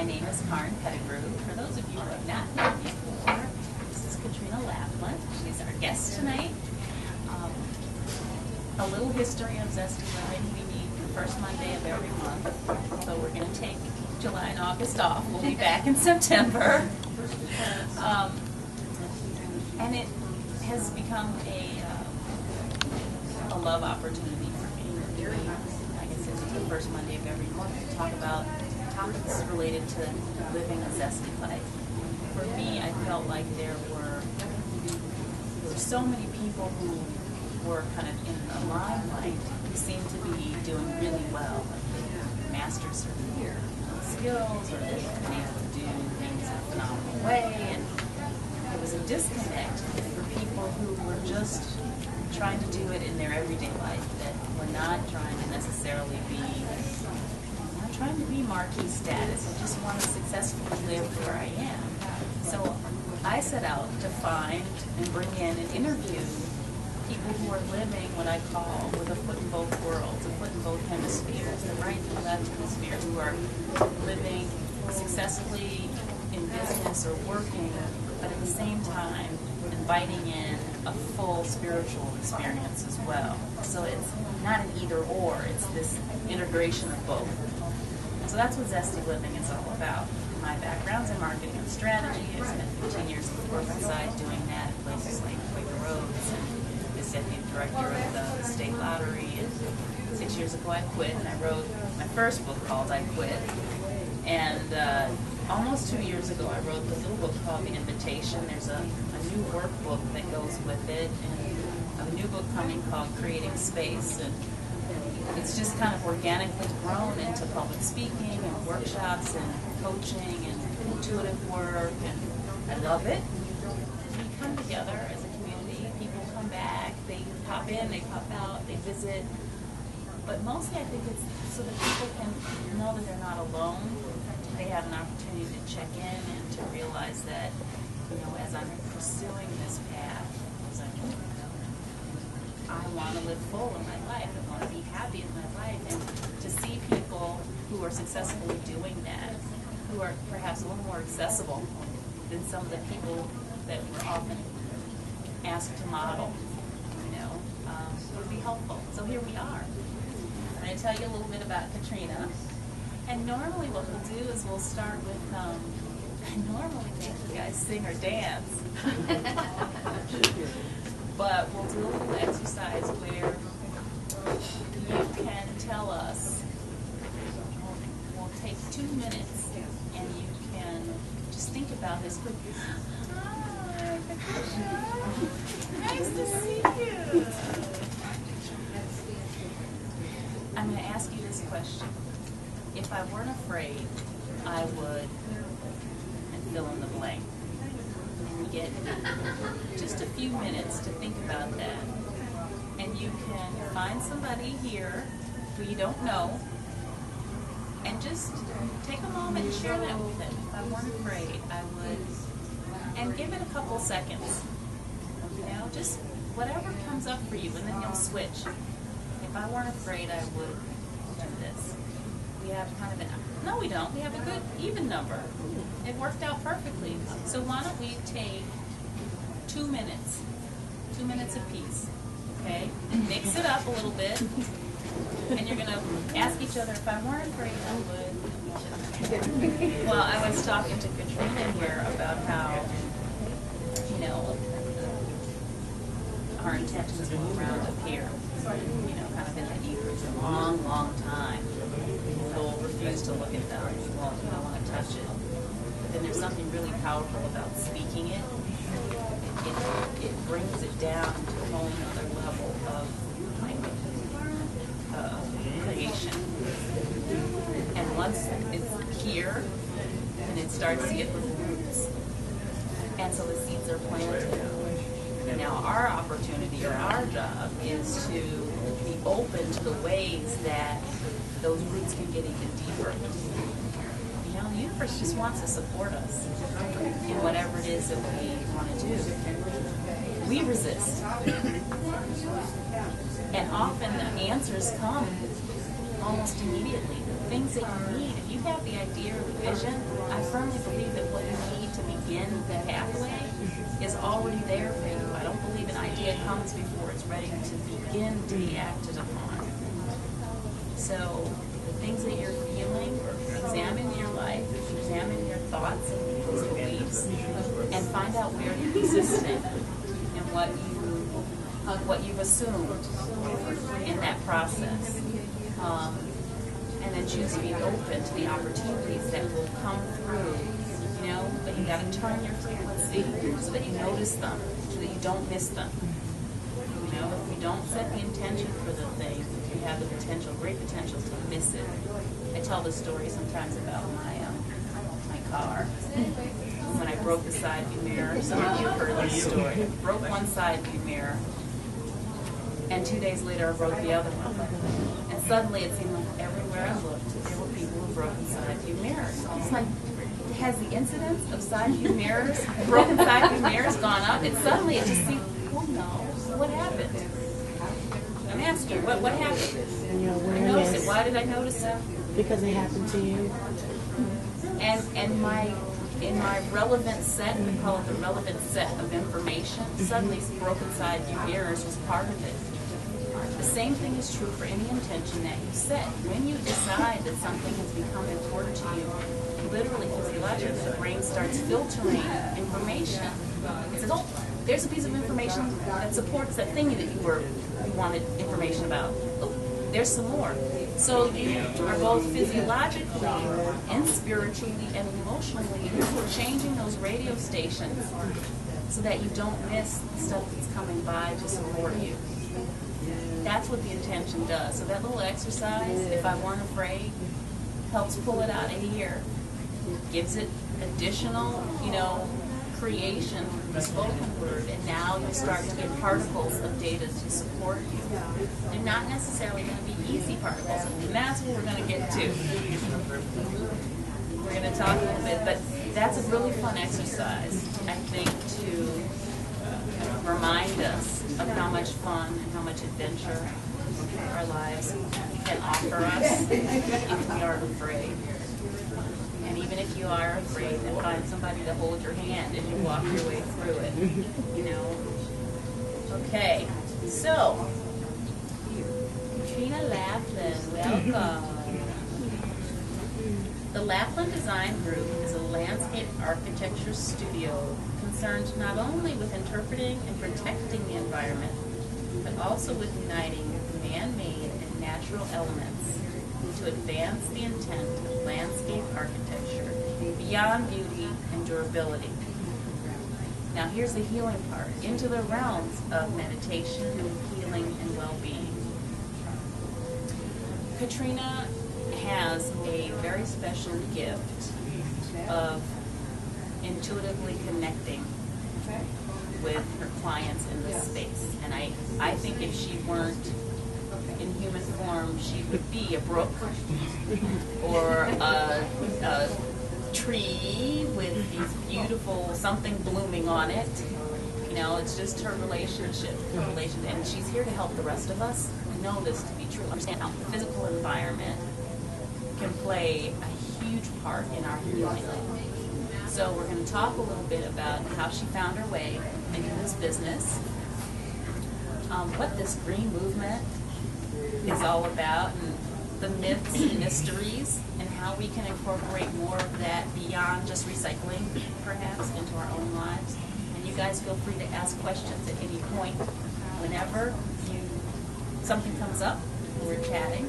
My name is Karen Pettigrew. For those of you who have not met me before, this is Katrina Laughlin. She's our guest tonight. A little history of Zesty Life. We meet the first Monday of every month. So we're going to take July and August off. We'll be back in September. And it has become a love opportunity for me. Like I said, it's the first Monday of every month to talk about topics related to living a zesty life. For me, I felt like there were so many people who were kind of in the limelight who seemed to be doing really well. They mastered certain skills, or they were able to do things in a phenomenal way, and there was a disconnect for people who were just trying to do it in their everyday life, that were not trying to necessarily be marquee status. I just want to successfully live where I am. So I set out to find and bring in and interview people who are living what I call with a foot in both worlds, a foot in both hemispheres, the right and the left hemisphere, who are living successfully in business or working, but at the same time inviting in a full spiritual experience as well. So it's not an either or, it's this integration of both. So that's what Zesty Living is all about. My background's in marketing and strategy. I spent 15 years on the corporate side doing that at places like Quaker Roads, and was deputy director of the state lottery. And 6 years ago I quit, and I wrote my first book called I Quit. And almost 2 years ago I wrote the little book called The Invitation. There's a new workbook that goes with it, and a new book coming called Creating Space. And it's just kind of organically grown into public speaking and workshops and coaching and intuitive work, and I love it. We come together as a community. People come back, they pop in, they pop out, they visit. But mostly I think it's so that people can know that they're not alone. They have an opportunity to check in and to realize that, as I'm pursuing this path, I want to live full in my life. I want to be happy in my life. And to see people who are successfully doing that, who are perhaps a little more accessible than some of the people that we're often asked to model, would be helpful. So here we are. I'm going to tell you a little bit about Katrina. And normally what we'll do is we'll start with, I normally make you guys sing or dance. But we'll do a little exercise where you can tell us, we'll take 2 minutes, and you can just think about this quick. Hi, Patricia. Nice to see you. I'm going to ask you this question. If I weren't afraid, I would, and fill in the blank. You get just a few minutes to think about that. And you can find somebody here who you don't know, and just take a moment and share that with them. If I weren't afraid, I would, and give it a couple seconds. Just whatever comes up for you, and then you'll switch. If I weren't afraid, I would do this. We have kind of no, we don't. We have a good even number. It worked out perfectly. So why don't we take 2 minutes? 2 minutes apiece. Okay? Mix it up a little bit. And you're going to ask each other, if I weren't afraid, I would. Well, I was talking to Katrina here about how, our intentions move around up here. Kind of in the ether for a long, long time. People refuse to look at them. Well, you don't want to touch it. But then there's something really powerful about speaking it. It brings it down to a whole other level of creation. And once it's here, then it starts to get little roots. And so the seeds are planted. Now our opportunity, or our job, is to be open to the ways that those roots can get even deeper. The universe just wants to support us in whatever it is that we want to do. We resist. And often the answers come almost immediately. The things that you need, if you have the idea or the vision, I firmly believe that what you need to begin the pathway is already there for you. I don't believe an idea comes before it's ready to begin to be acted upon. So the things that you're feeling, examine your life, examine your thoughts and beliefs, and find out where you're existing and what you've assumed in that process. And then choose to be open to the opportunities that will come through, but you got to turn your frequency so that you notice them, so that you don't miss them. If you don't set the intention for the thing, you have the potential, great potential to miss it. I tell the story sometimes about my car. When I broke the side view mirror, some of you have heard this story. I broke one side view mirror, and 2 days later I broke the other one. And suddenly it seemed like everywhere I looked, there were people who broke side view mirrors. It's like, has the incidence of side view mirrors, broken side view mirrors gone up? And suddenly it just seemed, oh no, what happened? I'm asking you, what happened? I noticed it. Why did I notice it? Because it happened to you. And in my relevant set, we call it the relevant set of information, suddenly broken side view mirrors was part of it. The same thing is true for any intention that you set. When you decide that something has become important to you, literally, physiologically, the brain starts filtering information. It says, oh, there's a piece of information that supports that thing that you wanted information about. Oh, there's some more. So you are both physiologically and spiritually and emotionally changing those radio stations so that you don't miss the stuff that's coming by to support you. That's what the intention does. So that little exercise, if I weren't afraid, helps pull it out of here. Gives it additional, creation from the spoken word, and now you start to get particles of data to support you. They're not necessarily going to be easy particles, and that's what we're going to get to. We're going to talk a little bit, but that's a really fun exercise, I think, to remind us of how much fun and how much adventure our lives can offer us if we aren't afraid. And even if you are afraid, then find somebody to hold your hand as you walk your way through it. Okay, so Katrina Laughlin, welcome. The Laughlin Design Group is a landscape architecture studio concerned not only with interpreting and protecting the environment, but also with uniting man-made and natural elements to advance the intent of landscape architecture beyond beauty and durability. Now here's the healing part, into the realms of meditation, healing, and well-being. Katrina has a very special gift of intuitively connecting with her clients in this space. And I think if she weren't in human form, she would be a brook or a tree with these beautiful something blooming on it. It's just her relationship, and she's here to help the rest of us know this to be true. Understand how the physical environment can play a huge part in our healing. So we're going to talk a little bit about how she found her way into this business, what this green movement is all about, and the myths and mysteries, and how we can incorporate more of that beyond just recycling, perhaps, into our own lives. And you guys feel free to ask questions at any point, whenever something comes up, we're chatting.